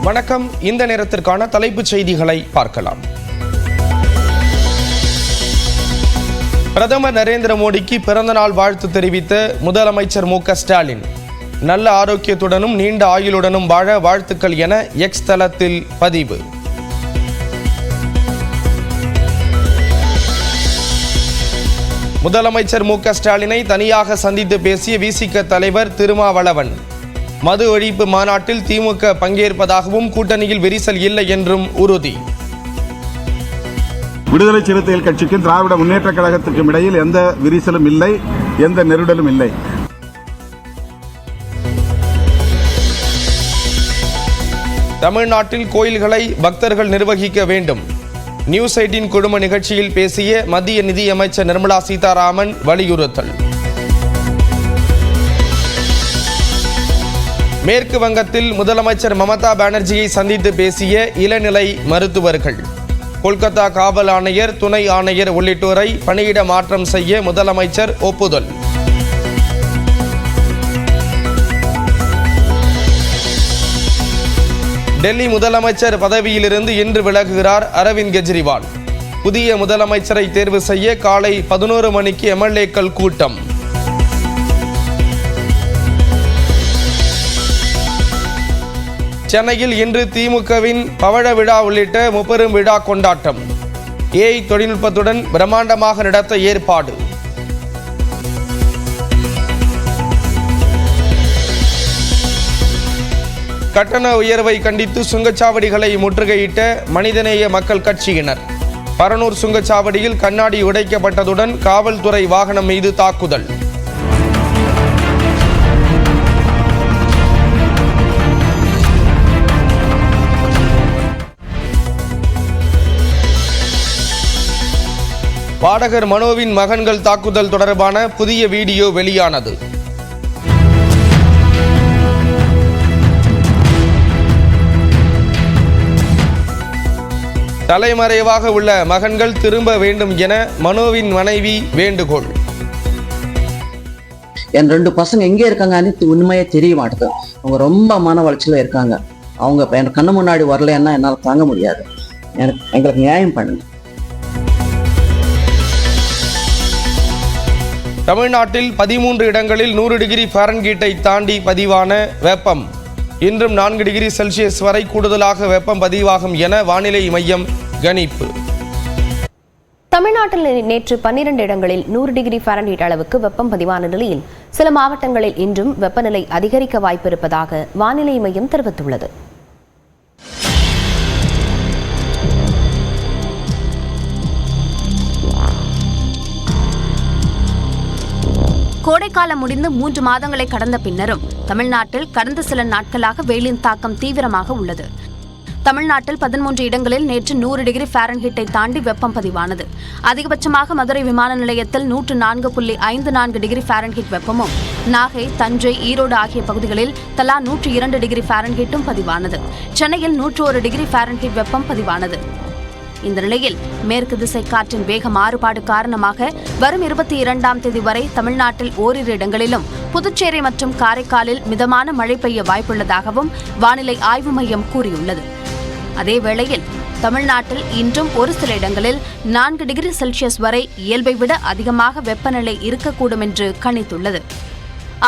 வணக்கம். இந்த நேரத்திற்கான தலைப்புச் செய்திகளை பார்க்கலாம். பிரதமர் நரேந்திர மோடிக்கு பிறந்தநாள் வாழ்த்து தெரிவித்த முதலமைச்சர் மு.க. ஸ்டாலின், நல்ல ஆரோக்கியத்துடனும் நீண்ட ஆயுளுடனும் வாழ வாழ்த்துக்கள் என எக்ஸ் தளத்தில் பதிவு. முதலமைச்சர் மு.க. ஸ்டாலினை தனியாக சந்தித்து பேசிய விசிக தலைவர் திருமாவளவன், மது ஒழிப்பு மாநாட்டில் திமுக பங்கேற்பதாகவும் கூட்டணியில் விரிசல் இல்லை என்றும் உறுதி. விடுதலை சிறுத்தைகள் கட்சிக்கும் திராவிட முன்னேற்ற கழகத்திற்கும் இடையில் எந்த விரிசலும் இல்லை, எந்த நெருடலும் இல்லை. தமிழ்நாட்டில் கோயில்களை பக்தர்கள் நிர்வகிக்க வேண்டும். நியூஸ் 18 குழும நிகழ்ச்சியில் பேசிய மத்திய நிதியமைச்சர் நிர்மலா சீதாராமன் வலியுறுத்தல். மேற்கு வங்கத்தில் முதலமைச்சர் மமதா பானர்ஜியை சந்தித்து பேசிய இளநிலை மருத்துவர்கள். கொல்கத்தா காவல் ஆணையர், துணை ஆணையர் உள்ளிட்டோரை பணியிட மாற்றம் செய்ய முதலமைச்சர் ஒப்புதல். டெல்லி முதலமைச்சர் பதவியிலிருந்து இன்று விலகுகிறார் அரவிந்த் கெஜ்ரிவால். புதிய முதலமைச்சரை தேர்வு செய்ய காலை 11 மணிக்கு எம்எல்ஏக்கள் கூட்டம். சென்னையில் இன்று திமுகவின் பவழ விழா உள்ளிட்ட முப்பெரும் விழா கொண்டாட்டம். ஏஐ தொழில்நுட்பத்துடன் பிரம்மாண்டமாக நடத்த ஏற்பாடு. கட்டண உயர்வை கண்டித்து சுங்கச்சாவடிகளை முற்றுகையிட்ட மனிதநேய மக்கள் கட்சியினர். பரனூர் சுங்கச்சாவடியில் கண்ணாடி உடைக்கப்பட்டதுடன் காவல்துறை வாகனம் மீது தாக்குதல். பாடகர் மனோவின் மகன்கள் தாக்குதல் தொடர்பான புதிய வீடியோ வெளியானது. தலைமறைவாக உள்ள மகன்கள் திரும்ப வேண்டும் என மனோவின் மனைவி வேண்டுகோள். என் 2 பசங்க எங்கே இருக்காங்கன்னு உண்மையே தெரிய மாட்டேது. அவங்க ரொம்ப மன வளர்ச்சியில் இருக்காங்க. அவங்க என் கண்ணு முன்னாடி வரலன்னா என்னால் தாங்க முடியாது. எங்களுக்கு நியாயம் பண்ணுங்க. தமிழ்நாட்டில் 13 இடங்களில் 100 டிகிரி ஃபாரன்ஹீட்டை தாண்டி பதிவான வெப்பம். இன்றும் 4 டிகிரி செல்சியஸ் வரை கூடுதலாக வெப்பம் பதிவாகும் என வானிலை மையம் கணிப்பு. தமிழ்நாட்டில் நேற்று 12 இடங்களில் 100 டிகிரி ஃபாரன்ஹீட் அளவுக்கு வெப்பம் பதிவான நிலையில் சில மாவட்டங்களில் இன்றும் வெப்பநிலை அதிகரிக்க வாய்ப்பிருப்பதாக வானிலை மையம் தெரிவித்துள்ளது. கோடைக்காலம் முடிந்து 3 மாதங்களை கடந்த பின்னரும் தமிழ்நாட்டில் கடந்த சில நாட்களாக வெயிலின் தாக்கம் தீவிரமாக உள்ளது. தமிழ்நாட்டில் 13 இடங்களில் நேற்று 100 டிகிரி ஃபாரன்ஹீட்டை தாண்டி வெப்பம் பதிவானது. அதிகபட்சமாக மதுரை விமான நிலையத்தில் 104.54 டிகிரி ஃபாரன்ஹீட் வெப்பமும், நாகை, தஞ்சை, ஈரோடு ஆகிய பகுதிகளில் தலா 102 டிகிரி ஃபாரன்ஹீட்டும் பதிவானது. சென்னையில் 101 டிகிரி ஃபாரன்ஹீட் வெப்பம் பதிவானது. இந்த நிலையில் மேற்கு திசை காற்றின் வேக மாறுபாடு காரணமாக வரும் 22ஆம் தேதி வரை தமிழ்நாட்டில் ஓரிரு இடங்களிலும், புதுச்சேரி மற்றும் காரைக்காலில் மிதமான மழை பெய்ய வாய்ப்புள்ளதாகவும் வானிலை ஆய்வு மையம் கூறியுள்ளது. அதேவேளையில் தமிழ்நாட்டில் இன்றும் ஒரு சில இடங்களில் 4 டிகிரி செல்சியஸ் வரை இயல்பை விட அதிகமாக வெப்பநிலை இருக்கக்கூடும் என்று கணித்துள்ளது.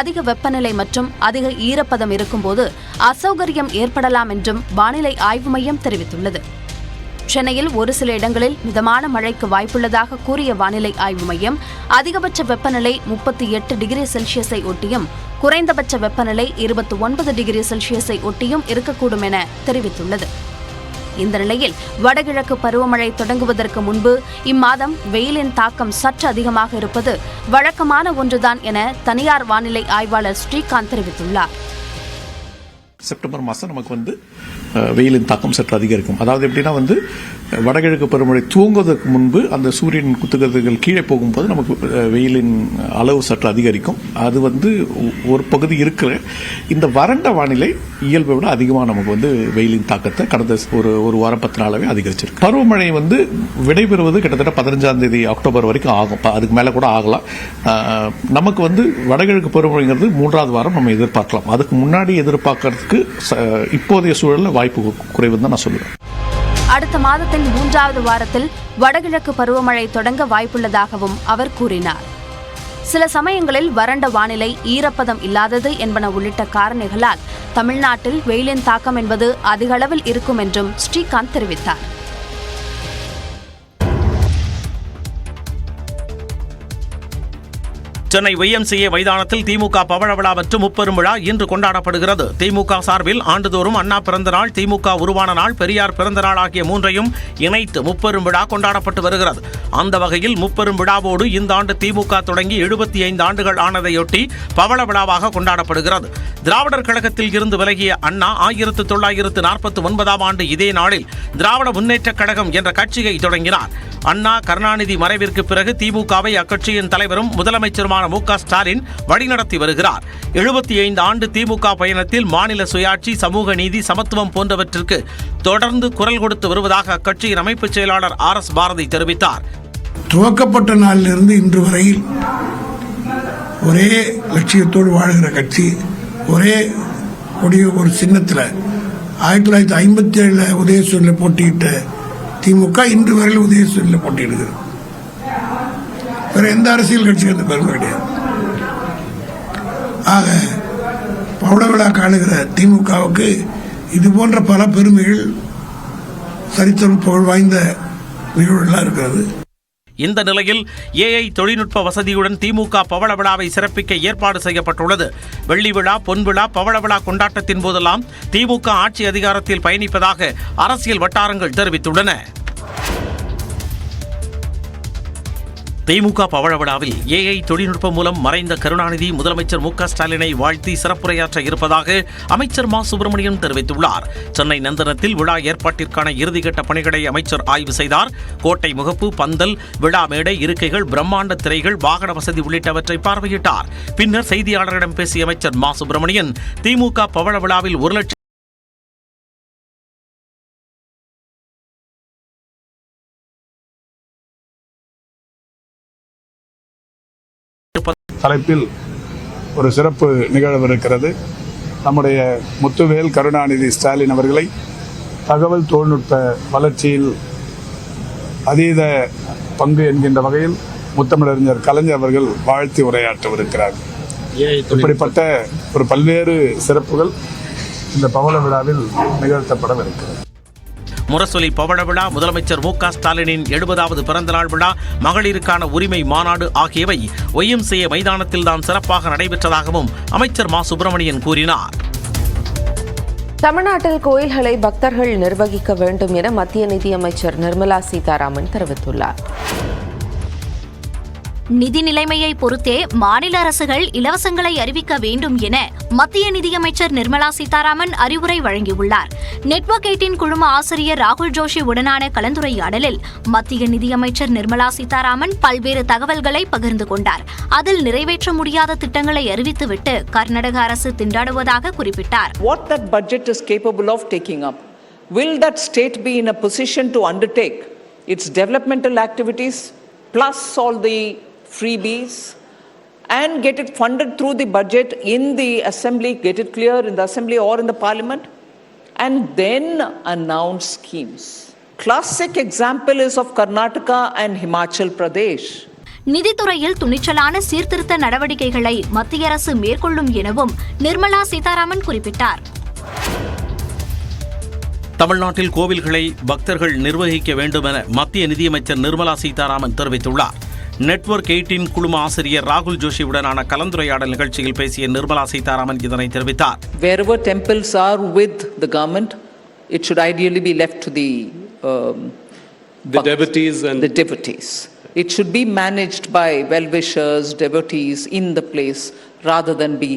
அதிக வெப்பநிலை மற்றும் அதிக ஈரப்பதம் இருக்கும்போது அசௌகரியம் ஏற்படலாம் என்றும் வானிலை ஆய்வு மையம் தெரிவித்துள்ளது. சென்னையில் ஒரு சில இடங்களில் மிதமான மழைக்கு வாய்ப்புள்ளதாக கூறிய வானிலை ஆய்வு மையம், அதிகபட்ச வெப்பநிலை 38 டிகிரி செல்சியஸை ஒட்டியும் குறைந்தபட்ச வெப்பநிலை 29 டிகிரி செல்சியஸை ஒட்டியும் இருக்கக்கூடும் என தெரிவித்துள்ளது. இந்த நிலையில் வடகிழக்கு பருவமழை தொடங்குவதற்கு முன்பு இம்மாதம் வெயிலின் தாக்கம் சற்று அதிகமாக இருப்பது வழக்கமான ஒன்றுதான் என தனியார் வானிலை ஆய்வாளர் ஸ்ரீகாந்த் தெரிவித்துள்ளார். செப்டம்பர் மாதம் நமக்கு வெயிலின் தாக்கம் சற்று அதிகரிக்கும். அதாவது எப்படின்னா வடகிழக்கு பருவமழை துவங்குவதற்கு முன்பு அந்த சூரியன் குத்துக்கதிர்கள் கீழே போகும்போது நமக்கு வெயிலின் அளவு சற்று அதிகரிக்கும். அது ஒரு பகுதி இருக்கிற இந்த வறண்ட வானிலை இயல்பை விட அதிகமாக நமக்கு வெயிலின் தாக்கத்தை கடந்த ஒரு வாரம் 10 நாளாவே அதிகரிச்சிருக்கு. பருவமழை விடைபெறுவது கிட்டத்தட்ட 15ஆம் தேதி அக்டோபர் வரைக்கும் ஆகும். அதுக்கு மேல கூட ஆகலாம். நமக்கு வடகிழக்கு பருவமழைங்கிறது 3வது வாரம் நம்ம எதிர்பார்க்கலாம். அதுக்கு முன்னாடி எதிர்பார்க்கறதுக்கு நடப்பதற்கு இப்போதைய சூழலில் வாய்ப்பு குறைவுன்னு தான் நான் சொல்லுவேன். அடுத்த மாதத்தின் 3வது வாரத்தில் வடகிழக்கு பருவமழை தொடங்க வாய்ப்புள்ளதாகவும் அவர் கூறினார். சில சமயங்களில் வறண்ட வானிலை, ஈரப்பதம் இல்லாதது என்பன உள்ளிட்ட காரணிகளால் தமிழ்நாட்டில் வெயிலின் தாக்கம் என்பது அதிக அளவில் இருக்கும் என்றும் ஸ்ரீகாந்த் தெரிவித்தார். சென்னை YMCA மைதானத்தில் திமுக பவள விழா மற்றும் முப்பெரும் விழா இன்று கொண்டாடப்படுகிறது. திமுக சார்பில் ஆண்டுதோறும் அண்ணா பிறந்த நாள், திமுக உருவான நாள், பெரியார் பிறந்த நாள் ஆகிய மூன்றையும் இணைத்து முப்பெரும் விழா கொண்டாடப்பட்டு வருகிறது. அந்த வகையில் முப்பெரும் விழாவோடு இந்த ஆண்டு திமுக தொடங்கி 75 ஆண்டுகள் ஆனதையொட்டி பவள விழாவாக கொண்டாடப்படுகிறது. திராவிடர் கழகத்தில் இருந்து விலகிய அண்ணா 1949ஆம் ஆண்டு இதே நாளில் திராவிட முன்னேற்றக் கழகம் என்ற கட்சியை தொடங்கினார். அண்ணா கருணாநிதி மறைவிற்கு பிறகு திமுகவை அக்கட்சியின் தலைவரும் முதலமைச்சருமான மு.க. ஸ்டாலின் வழிநடத்தி வருகிறார். 75 ஆண்டு திமுக பயணத்தில் மாநில சுயாட்சி, சமூக நீதி, சமத்துவம் போன்றவற்றிற்கு தொடர்ந்து குரல் கொடுத்து வருவதாக அக்கட்சியின் அமைப்பு செயலாளர் RS பாரதி தெரிவித்தார். துவக்கப்பட்ட நாளிலிருந்து இன்று வரையில் ஒரே லட்சியத்தோடு வாழ்கிற கட்சி, ஒரே கொடிய ஒரு சின்னத்தில் 1957 உதயசூரில் போட்டியிட்ட திமுக இன்று வரையில் உதயசூரில் போட்டியிடுகிறது. வேற எந்த அரசியல் கட்சிக்கு அந்த பெருமை கிடையாது. ஆக பவள விழா காணுகிற திமுகவுக்கு இது போன்ற பல பெருமைகள், சரித்திரம் புகழ் வாய்ந்த நிகழ்வுகளாக இருக்கிறது. இந்த நிலையில் AI தொழில்நுட்ப வசதியுடன் திமுக பவள விழாவை சிறப்பிக்க ஏற்பாடு செய்யப்பட்டுள்ளது. வெள்ளி விழா, பொன் விழா, பவள விழா கொண்டாட்டத்தின் போதெல்லாம் திமுக ஆட்சி அதிகாரத்தில் பயணிப்பதாக அரசியல் வட்டாரங்கள் தெரிவித்துள்ளன. திமுக பவள விழாவில் AI தொழில்நுட்பம் மூலம் மறைந்த கருணாநிதி முதலமைச்சர் மு.க. ஸ்டாலினை வாழ்த்தி சிறப்புரையாற்ற இருப்பதாக அமைச்சர் மா. சுப்பிரமணியன் தெரிவித்துள்ளார். சென்னை நந்தனத்தில் விழா ஏற்பாட்டிற்கான இறுதிக்கட்ட பணிகளை அமைச்சர் ஆய்வு செய்தார். கோட்டை முகப்பு, பந்தல், விழா மேடை, இருக்கைகள், பிரம்மாண்ட திரைகள், வாகன வசதி உள்ளிட்டவற்றை பார்வையிட்டார். பின்னர் செய்தியாளர்களிடம் பேசிய அமைச்சர் மா. சுப்பிரமணியன் திமுக பவள விழாவில் 1 லட்சம் தலைப்பில் ஒரு சிறப்பு நிகழவிருக்கிறது. நம்முடைய முத்துவேல் கருணாநிதி ஸ்டாலின் அவர்களை தகவல் தொழில்நுட்ப வளர்ச்சியில் அதீத பங்கு என்கின்ற வகையில் முத்தமிழறிஞர் கலைஞர் அவர்கள் வாழ்த்தி உரையாற்றவிருக்கிறார். இப்படிப்பட்ட ஒரு பல்வேறு சிறப்புகள் இந்த பவள விழாவில் நிகழ்த்தப்படவிருக்கிறது. முரசொலி பவள விழா, முதலமைச்சர் மு.க. ஸ்டாலினின் 70வது பிறந்தநாள் விழா, மகளிருக்கான உரிமை மாநாடு ஆகியவை YMCA மைதானத்தில்தான் சிறப்பாக நடைபெற்றதாகவும் அமைச்சர் மா. சுப்பிரமணியன் கூறினார். தமிழ்நாட்டில் கோயில்களை பக்தர்கள் நிர்வகிக்க வேண்டும் என மத்திய நிதியமைச்சர் நிர்மலா சீதாராமன் தெரிவித்துள்ளார். நிதி நிலைமையை பொறுத்தே மாநில அரசுகள் இலவசங்களை அறிவிக்க வேண்டும் என மத்திய நிதியமைச்சர் நிர்மலா சீதாராமன் அறிவுரை வழங்கியுள்ளார். நெட்வொர்க் 18 குழும ஆசிரியர் ராகுல் ஜோஷி உடனான கலந்துரையாடலில் மத்திய நிதியமைச்சர் நிர்மலா சீதாராமன் பல்வேறு தகவல்களை பகிர்ந்து கொண்டார். அதில் நிறைவேற்ற முடியாத திட்டங்களை அறிவித்துவிட்டு கர்நாடக அரசு திண்டாடுவதாக குறிப்பிட்டார். What that budget is capable of taking up? Will that state be in a position to undertake its developmental activities plus all the freebies and get it funded through the budget in the assembly, get it clear in the assembly or in the parliament, and then announce schemes? Classic example is of Karnataka and Himachal Pradesh. நிதித்துறையில் துணிச்சலான சீர்திருத்த நடவடிக்கைகளை மத்திய அரசு மேற்கொள்ளும் எனவும் நிர்மலா சீதாராமன் குறிப்பிட்டார். தமிழ்நாட்டில் கோவில்களை பக்தர்கள் நிர்வகிக்க வேண்டும் என மத்திய நிதியமைச்சர் நிர்மலா சீதாராமன் தெரிவித்துள்ளார். நெட்வொர்க் 18 குழும ஆசிரியர் ராகுல் ஜோஷியுடனான கலந்துரையாடல் நிகழ்ச்சியில் பேசிய நிர்மலா சீதாராமன் இதனை தெரிவித்தார். Wherever temples are with the government, it should ideally be left to the devotees and the devotees. It should be managed by well-wishers, devotees in the place rather than be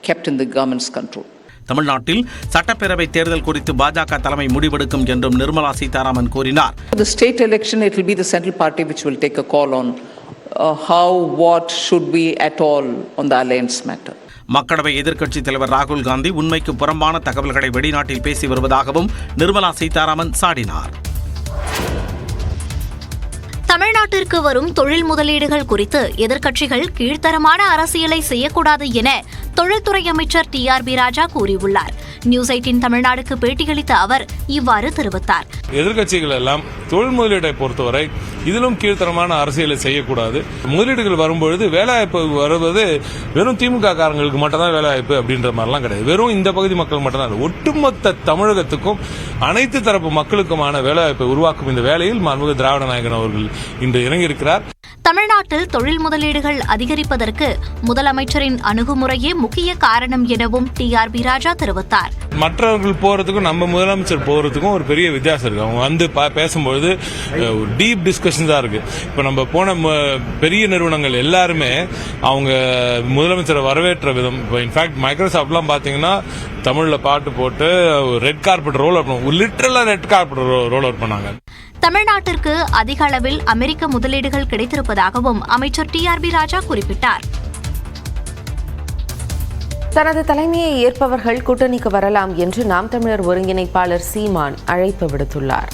kept in the government's control. தமிழ்நாட்டில் சட்டப்பேரவை தேர்தல் குறித்து பாஜக தலைமை முடிவெடுக்கும் என்றும் நிர்மலா சீதாராமன் கூறினார். The state election, it will be the central party which will take a call on how, what should be at all on the alliance matter. மக்களவை எதிர்க்கட்சித் தலைவர் ராகுல் காந்தி உண்மைக்கு புறம்பான தகவல்களை வெளிநாட்டில் பேசி வருவதாகவும் நிர்மலா சீதாராமன் சாடினார். தமிழ்நாட்டிற்கு வரும் தொழில் முதலீடுகள் குறித்து எதிர்க்கட்சிகள் கீழ்த்தரமான அரசியலை செய்யக்கூடாது என தொழில்துறை அமைச்சர் TRB ராஜா கூறியுள்ளார். நியூஸ் 18 தமிழ்நாடுக்கு பேட்டியளித்த அவர் இவ்வாறு தெரிவித்தார். எதிர்க்கட்சிகள் எல்லாம் தொழில் முதலீட்டை பொறுத்தவரை இதிலும் கீழ்த்தரமான அரசியலை செய்யக்கூடாது. முதலீடுகள் வரும்பொழுது வேலைவாய்ப்பு வருவது வெறும் திமுக காரங்களுக்கு மட்டும்தான் வேலைவாய்ப்பு அப்படின்ற மாதிரிலாம் கிடையாது. வெறும் இந்த பகுதி மக்கள் மட்டும்தான், ஒட்டுமொத்த தமிழகத்துக்கும் அனைத்து தரப்பு மக்களுக்குமான வேலைவாய்ப்பை உருவாக்கும் இந்த வேலையில் மாண்புமிகு திராவிட நாயகன் அவர்கள் இன்று இறங்கியிருக்கிறார். தமிழ்நாட்டில் தொழில் முதலீடுகள் அதிகரிப்பதற்கு முதலமைச்சரின் அணுகுமுறையே முக்கிய காரணம் எனவும் டிஆர்பி ராஜா தெரிவித்தார். மற்றவர்கள் போறதுக்கும் நம்ம முதலமைச்சர் போறதுக்கும் ஒரு பெரிய வித்தியாசம் இருக்கு. அவங்க வந்து பேசும்பொழுது டீப் டிஸ்கஷன் தான் இருக்கு. இப்ப நம்ம போன பெரிய நிறுவனங்கள் எல்லாருமே அவங்க முதலமைச்சரை வரவேற்ற விதம், இப்போ இன்ஃபேக்ட் மைக்ரோசாஃப்ட்லாம் பாத்தீங்கன்னா தமிழ்ல பாட்டு போட்டு ரெட் கார்பெட் ரோல் அவுட் பண்ணாங்க, லிட்டரலா ரெட் கார்பெட் ரோல் அவுட் பண்ணாங்க. தமிழ்நாட்டிற்கு அதிக அளவில் அமெரிக்க முதலீடுகள் கிடைத்திருப்பதாகவும் அமைச்சர் டிஆர்பி ராஜா குறிப்பிட்டார். தனது தலைமையை ஏற்பவர்கள் கூட்டணிக்கு வரலாம் என்று நாம் தமிழர் ஒருங்கிணைப்பாளர் சீமான் அழைப்பு விடுத்துள்ளார்.